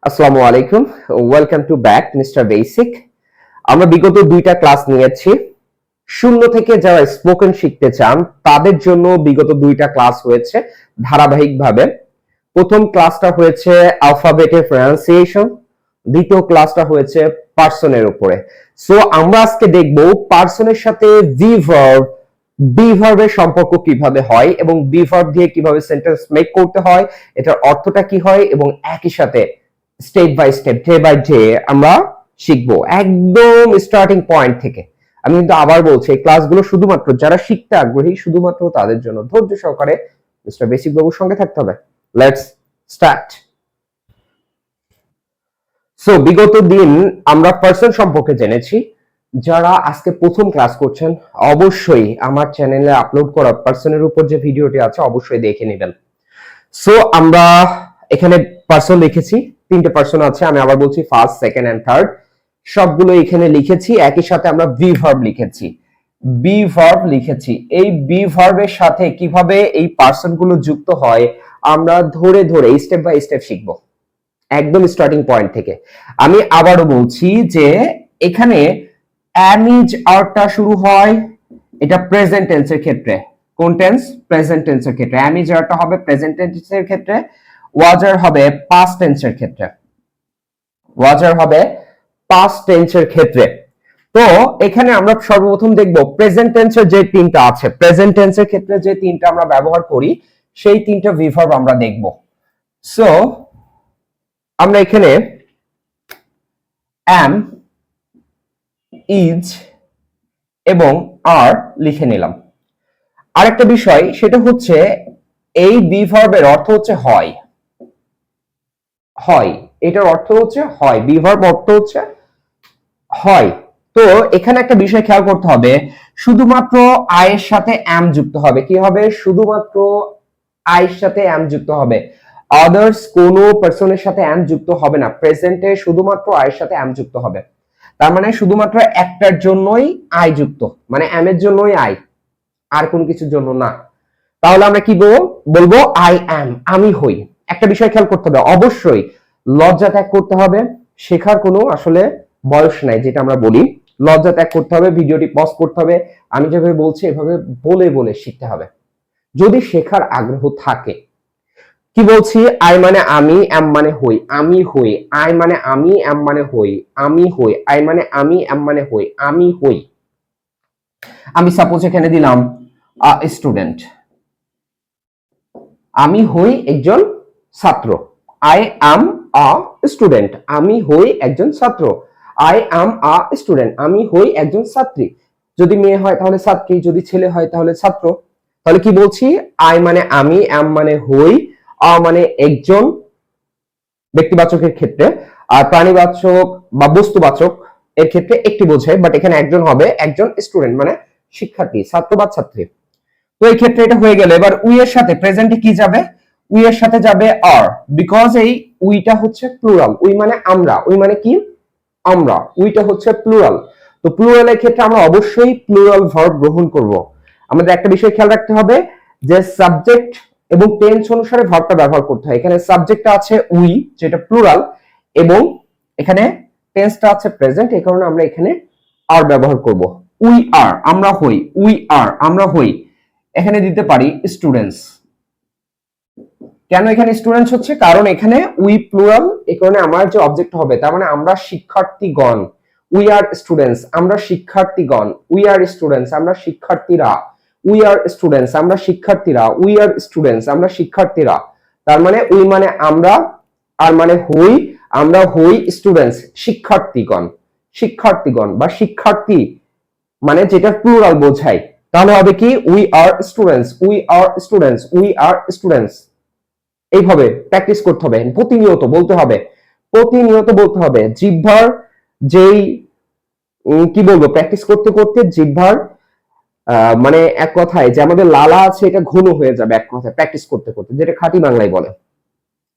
আসসালামু আলাইকুম, welcome to back mister basic. আমরা বিগত দুইটা ক্লাস নিয়েছি। শূন্য থেকে যারা স্পোকেন শিখতে চান তাদের জন্য বিগত দুইটা ক্লাস হয়েছে ধারাবাহিকভাবে। প্রথম ক্লাসটা হয়েছে অ্যালফাবেটের প্রনাউন্সিয়েশন, দ্বিতীয় ক্লাসটা হয়েছে পার্সনের উপরে। সো আমরা আজকে দেখব পার্সনের সাথে ভি ভার্ব, বি ভার্বের সম্পর্ক কিভাবে হয় এবং বি ভার্ব দিয়ে কিভাবে সেন্টেন্স মেক করতে হয়, এটার অর্থটা কি হয়, এবং একই সাথে step by step, day by day আমরা শিখবো একদম স্টার্টিং পয়েন্ট থেকে। আমি কিন্তু আবার বলছি, এই ক্লাসগুলো শুধুমাত্র যারা শিখতে আগ্রহী, শুধুমাত্র তাদের জন্য। ধৈর্য সহকারে মিস্টার বেসিক বাবুর সঙ্গে থাকতে হবে। Let's start. সো বিগত দিন আমরা পার্সন সম্পর্কে জেনেছি। যারা আজকে প্রথম ক্লাস করছেন অবশ্যই আমার চ্যানেলে আপলোড করা পার্সনের উপর যে ভিডিওটি আছে অবশ্যই দেখে নেবেন। সো আমরা এখানে পার্সন লিখেছি, তিনটে পার্সন আছে। আমি আবার বলছি, ফার্স্ট, সেকেন্ড এন্ড থার্ড সবগুলো এখানে লিখেছি। একই সাথে আমরা বি ভার্ব লিখেছি, বি ভার্ব লিখেছি। এই বি ভার্বের সাথে কিভাবে এই পার্সন গুলো যুক্ত হয় আমরা ধরে ধরে স্টেপ বাই স্টেপ শিখবো একদম স্টার্টিং পয়েন্ট থেকে। আমি আবারও বলছি যে এখানে অ্যামিজ আরটা শুরু হয়, এটা প্রেজেন্ট টেন্সের ক্ষেত্রে। কোন টেন্স? প্রেজেন্ট টেন্সের ক্ষেত্রে। অ্যামিজ আরটা হবে প্রেজেন্ট টেন্সের ক্ষেত্রে, ওয়াজার হবে পাস্ট টেন্সের ক্ষেত্রে। ওয়াজার হবে পাস্ট টেন্সের ক্ষেত্রে। তো এখানে আমরা সর্বপ্রথম দেখব প্রেজেন্ট টেন্সের যে তিনটা আছে, প্রেজেন্ট টেন্সের ক্ষেত্রে যে তিনটা আমরা ব্যবহার করি সেই তিনটা ভি ভার্ব আমরা দেখব। সো আমরা এখানে am, is এবং আর লিখে নিলাম। আরেকটা বিষয় সেটা হচ্ছে এই বি ভার্বের অর্থ হচ্ছে হয়। হয়, এটার অর্থ হচ্ছে হয়। বি ভার্ব অর্থ হচ্ছে হয়। তো এখানে একটা বিষয় খেয়াল করতে হবে, শুধুমাত্র আয়ের সাথে am যুক্ত হবে। কি হবে? শুধুমাত্র আয়ের সাথে am যুক্ত হবে, আদার্স কোনো পার্সনের সাথে am যুক্ত হবে না। প্রেজেন্টে শুধুমাত্র আয়ের সাথে am যুক্ত হবে। তার মানে শুধুমাত্র একটার জন্যই আই যুক্ত, মানে am এর জন্যই আই, আর কোনো কিছুর জন্য না। তাহলে আমরা কি বলবো? আই অ্যাম, আমি হই। একটা বিষয় খেয়াল করতে হবে, অবশ্যই লজ্জা ত্যাগ করতে হবে। শেখার কোনো আসলে বয়স নাই, যেটা আমরা বলি। লজ্জা ত্যাগ করতে হবে, ভিডিওটি পজ করতে হবে। আমি যেভাবে বলছি এভাবে বলে বলে শিখতে হবে যদি শেখার আগ্রহ থাকে। কি বলছি? আই মানে আমি, এম মানে হই, আমি হই। আই মানে আমি, এম মানে হই, আমি হই। আই মানে আমি, এম মানে হই, আমি হই। আমি সাপোজ এখানে দিলাম স্টুডেন্ট, আমি হই একজন ছাত্র। আই অ্যাম আ স্টুডেন্ট, আমি হই একজন ছাত্র। আই অ্যাম আ স্টুডেন্ট, আমি হই একজন ছাত্রী। যদি মেয়ে হয় তাহলে ছাত্রী, যদি ছেলে হয় তাহলে ছাত্র। তাহলে কি বলছি? আই মানে আমি, অ্যাম মানে হই, আ মানে একজন ব্যক্তিবাচকের ক্ষেত্রে, আর প্রাণীবাচক বা বস্তুবাচক এর ক্ষেত্রে একটি বোঝায়, বাট এখানে একজন হবে, একজন স্টুডেন্ট মানে শিক্ষার্থী, ছাত্র বা ছাত্রী। তো এই ক্ষেত্রে এটা হয়ে গেল। এবার উই এর সাথে প্রেজেন্টে কি যাবে? উই এর সাথে যাবে আর, বিকজ এই উইটা হচ্ছে প্লুরাল। উই মানে আমরা, উই মানে কি? আমরা। উইটা হচ্ছে প্লুরাল। তো প্লুরালের ক্ষেত্রে আমরা অবশ্যই প্লুরাল ভার্ব গ্রহণ করব। আমাদের একটা বিষয় খেয়াল রাখতে হবে যে সাবজেক্ট এবং টেন্স অনুসারে ভার্বটা ব্যবহার করতে হয়। এখানে সাবজেক্টটা আছে উই, যেটা প্লুরাল, এবং এখানে টেন্সটা আছে প্রেজেন্ট, এই কারণে আমরা এখানে আর ব্যবহার করব। উই আর, আমরা হই। উই আর, আমরা হই। এখানে দিতে পারি স্টুডেন্টস। কেন এখানে স্টুডেন্টস হচ্ছে? কারণ এখানে উই প্লুরাল, এই কারণে আমার যে অবজেক্ট হবে, তার মানে আমরা শিক্ষার্থীগণ। উই আর স্টুডেন্টস, আমরা শিক্ষার্থীগণ। উই আর স্টুডেন্টস, আমরা শিক্ষার্থীরা। উই আর স্টুডেন্টস, আমরা শিক্ষার্থীরা। উই আর স্টুডেন্টস, আমরা শিক্ষার্থীরা। তার মানে উই মানে আমরা, আর মানে হই, আমরা হই স্টুডেন্টস, শিক্ষার্থীগণ। শিক্ষার্থীগণ বা শিক্ষার্থী মানে যেটা প্লুরাল বোঝায়, তাহলে হবে কি? We are students, we are students, we are students. এইভাবে প্র্যাকটিস করতে হবে, প্রতিনিয়ত বলতে হবে, প্রতিনিয়ত বলতে হবে। জিহ্বার যেই কি বলবো, প্র্যাকটিস করতে করতে জিহ্বার মানে এক কথায় যে আমাদের লালা আছে এটা ঘন হয়ে যাবে এক কথায় প্র্যাকটিস করতে করতে, যেটা খাঁটি বাংলায় বলে।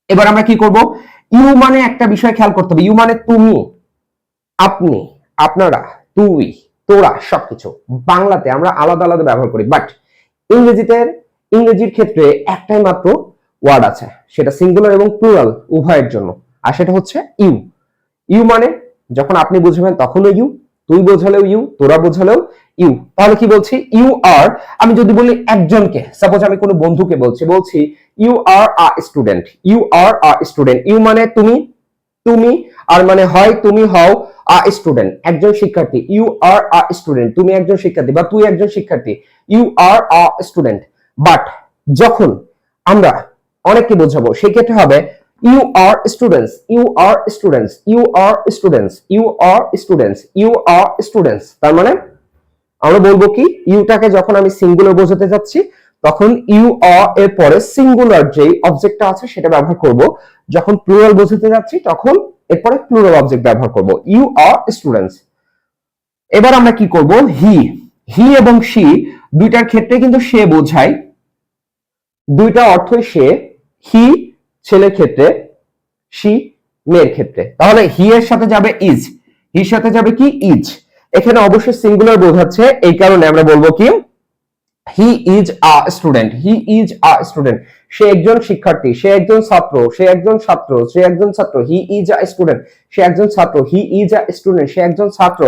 এবার আমরা কি করব? ইউ মানে একটা বিষয় খেয়াল করতে হবে। ইউ মানে তুমি, আপনি, আপনারা, তুই, তোরা, সবকিছু বাংলাতে আমরা আলাদা আলাদা ব্যবহার করি, বাট ইংরেজির ক্ষেত্রে একটাই মাত্র ওয়ার্ড আছে, সেটা সিঙ্গুলার এবং প্লুরাল উভয়ের জন্য। আর সেটা হচ্ছে ইউ। ইউ মানে যখন আপনি বুঝবেন তখনও ইউ, তুই বোঝালেও ইউ, তোরা বোঝালেও ইউ। তাহলে কি বলছি? ইউ আর, আমি যদি বলি একজনকে, সাপোজ আমি কোনো বন্ধুকে বলছি you are a student, you are a student. You মানে তুমি, তুমি, আর মানে হয় তুমি হও, আ স্টুডেন্ট একজন শিক্ষার্থী। ইউ আর আ স্টুডেন্ট, তুমি একজন শিক্ষার্থী বা তুই একজন শিক্ষার্থী, you are a student. But যখন আমরা অনেককে বোঝাবো সেই ক্ষেত্রে হবে you are students, you are students, you are students, you are students, you are students. তার মানে আমরা বলবো কি, ইউটাকে যখন আমি সিঙ্গুলার বোঝাতে যাচ্ছি তখন ইউ আর এর পরে সিঙ্গুলার যে অবজেক্টটা আছে সেটা ব্যবহার করব। যখন প্লুরাল বোঝাতে যাচ্ছি তখন এরপরে প্লুরাল অবজেক্ট ব্যবহার করব, ইউ আর স্টুডেন্টস। এবার আমরা কি করব? হি, হি এবং শি দুইটার ক্ষেত্রে কিন্তু সে বোঝায়, দুইটা অর্থই সে। হি ছেলের ক্ষেত্রে, শি মেয়ের ক্ষেত্রে। তাহলে হি এর সাথে যাবে ইজ, হির সাথে যাবে কি? ইজ। এখানে অবশ্যই সিঙ্গুলার বোঝাচ্ছে, এই কারণে আমরা বলবো কি he is a student, he is a student. সে একজন শিক্ষার্থী, সে একজন ছাত্র, সে একজন ছাত্র, সে একজন ছাত্র। হি ইজ আ স্টুডেন্ট, সে একজন ছাত্র। হি ইজ আ স্টুডেন্ট, সে একজন ছাত্র।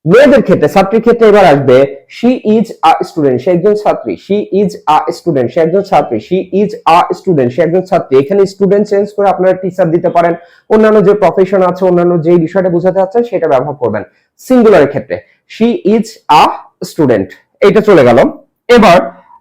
মেয়েদের ক্ষেত্রে, ছাত্রীর ক্ষেত্রে এবার আসবে শি ইজ আ স্টুডেন্ট, সে একজন ছাত্রী। শি ইজ আ স্টুডেন্ট, সে একজন ছাত্রী। শি ইজ আ স্টুডেন্ট, সে একজন ছাত্রী। এখানে স্টুডেন্ট চেঞ্জ করে আপনারা টিচার দিতে পারেন, অন্যান্য যে প্রফেশন আছে, অন্যান্য যে বিষয়টা বোঝাতে চাচ্ছেন সেটা ব্যবহার করবেন। সিঙ্গুলারের ক্ষেত্রে শি ইজ আ স্টুডেন্ট, এটা চলে গেল। এবার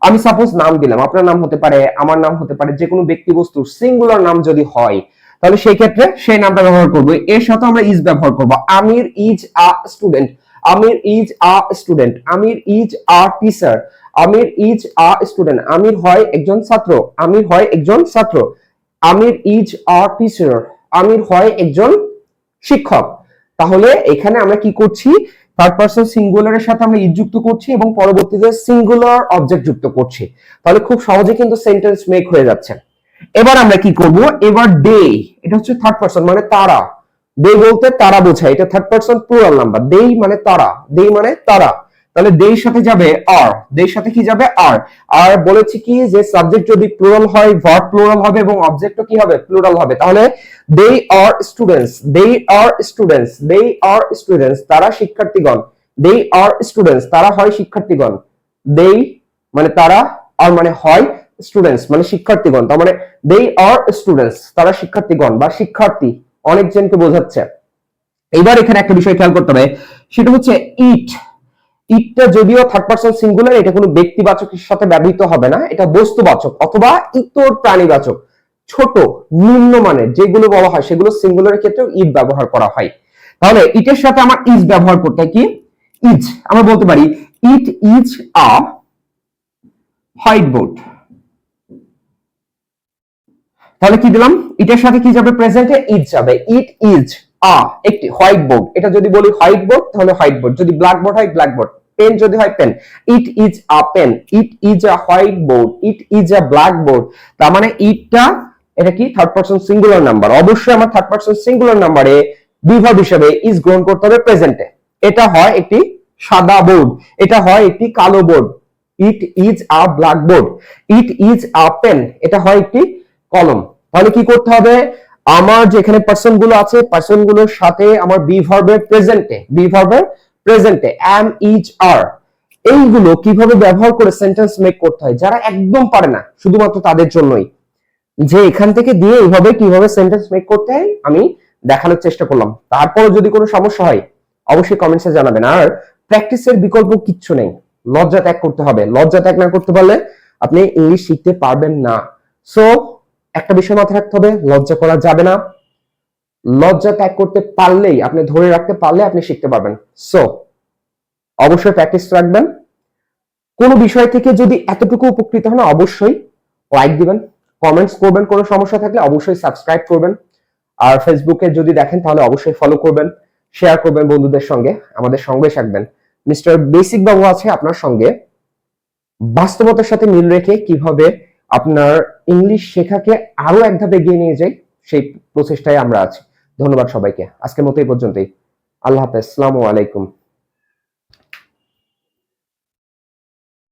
আমি সাপোজ নাম দিলাম, আপনার নাম হতে পারে, আমার নাম হতে পারে, যে কোনো ব্যক্তি বস্তুর সিঙ্গুলার নাম যদি হয় তাহলে সেই ক্ষেত্রে সেই নামটা ব্যবহার করব। এর সাথে আমরা ইজ ব্যবহার করব। Amir is a student, Amir is a student, Amir is a teacher, Amir is a student. Amir হয় একজন ছাত্র, আমির হয় একজন ছাত্র। আমির ইজ আ টিচার, আমির হয় একজন শিক্ষক। তাহলে এখানে আমরা কি করছি? থার্ড পারসন সিঙ্গুলারের সাথে আমরা ইজ যুক্ত করছি এবং পরবর্তীতে সিঙ্গুলার অবজেক্ট যুক্ত করছি। তাহলে খুব সহজে কিন্তু সেন্টেন্স মেক হয়ে যাচ্ছে। এবার আমরা কি করব? এবার দে, এটা হচ্ছে থার্ড পারসন মানে তারা। দে বলতে তারা বোঝায়, এটা থার্ড পারসন প্লুরাল নাম্বার। দেই মানে তারা, দেই মানে তারা। তাহলে দেই সাথে যাবে আর, দেই সাথে কি যাবে? আর। আর বলেছি কি যে সাবজেক্ট যদি প্লুরাল হয় ভার্ব প্লুরাল হবে এবং অবজেক্টও কি হবে? প্লুরাল হবে। তাহলে দে আর স্টুডেন্টস, দে আর স্টুডেন্টস, দে আর স্টুডেন্টস, তারা শিক্ষার্থীগণ। দে আর স্টুডেন্টস, তারা হয় শিক্ষার্থীগণ। দে মানে তারা, আর মানে হয় স্টুডেন্টস মানে শিক্ষার্থীগণ। তার মানে দে আর স্টুডেন্টস, তারা শিক্ষার্থীগণ বা শিক্ষার্থী, অনেকজনকে বোঝাচ্ছে। এবার এখানে একটা বিষয় খেয়াল করতে হবে, সেটা হচ্ছে ইট। ইটটা যদিও থার্ড পারসন সিঙ্গুলার, এটা কোনো ব্যক্তিবাচকের সাথে ব্যবহৃত হবে না, এটা বস্তুবাচক অথবা ইতর প্রাণীবাচক। ছোট নিম্নমানের যেগুলো বলা হয় সেগুলো সিঙ্গুলারের ক্ষেত্রেও ইট ব্যবহার করা হয়। তাহলে ইটের সাথে আমার ইজ ব্যবহার করতে হয় কি? ইজ। আমরা বলতে পারি ইট ইজ আ হোয়াইট বোর্ড। তাহলে কি দিলাম? ইটের সাথে কি যাবে? প্রেজেন্টে ইজ যাবে। ইট ইজ আ একটি হোয়াইট বোর্ড। এটা যদি বলি হোয়াইট বোর্ড তাহলে হোয়াইট বোর্ড, যদি ব্ল্যাক বোর্ড হয় ব্ল্যাক বোর্ড, পেন যদি হয় pen. It is a pen, it is a white board, it is a black board. তার মানে ইটটা এটা কি? Third person singular number. অবশ্যই আমার থার্ড পারসন সিঙ্গুলার নাম্বারে বিভার্ব হিসেবে ইজ গ্রহণ করতে হবে প্রেজেন্টে। এটা হয় একটি সাদা বোর্ড, এটা হয় একটি কালো বোর্ড। It is a black board, it is a pen, এটা হয় একটি কলম। তাহলে কি করতে হবে? আমার যেখানে পার্সন গুলো আছে, পার্সন গুলোর সাথে আমার বি ভার্বের প্রেজেন্টে এম ইজ আর, এইগুলো কিভাবে ব্যবহার করে সেন্টেন্স মেক করতে হয়, যারা একদম পারে না শুধুমাত্র তাদের জন্যই, যে এখান থেকে দিয়ে এইভাবে কিভাবে সেন্টেন্স মেক করতে হয় আমি দেখানোর চেষ্টা করলাম। তারপরে যদি কোনো সমস্যা হয় অবশ্যই কমেন্টসে জানাবেন। আর প্র্যাকটিসের বিকল্প কিচ্ছু নেই, লজ্জা ত্যাগ করতে হবে। লজ্জা ত্যাগ না করতে পারলে আপনি ইংলিশ শিখতে পারবেন না। সো একটা বিষয় মাথায় রাখতে হবে, লজ্জা করা যাবে না। লজ্জা ত্যাগ করতে পারলেই, আপনি ধরে রাখতে পারলে আপনি শিখতে পারবেন। সো অবশ্যই প্র্যাকটিস রাখবেন। কোনো বিষয় থেকে যদি এতটুকু উপকৃত হন অবশ্যই লাইক দিবেন, কমেন্টস করবেন, কোনো সমস্যা থাকলে অবশ্যই সাবস্ক্রাইব করবেন। আর ফেসবুকে যদি দেখেন তাহলে অবশ্যই ফলো করবেন, শেয়ার করবেন বন্ধুদের সঙ্গে, আমাদের সঙ্গে থাকবেন। মিস্টার বেসিক বাবু আছে আপনার সঙ্গে বাস্তবতার সাথে মিল রেখে কিভাবে আপনার ইংলিশ শেখাকে আরো এক ধাপ এগিয়ে নিয়ে যাই সেই প্রচেষ্টায় আমরা আছি। ধন্যবাদ সবাইকে, আজকের মতো এই পর্যন্তই। আল্লাহ হাফেজ, আসসালামু আলাইকুম।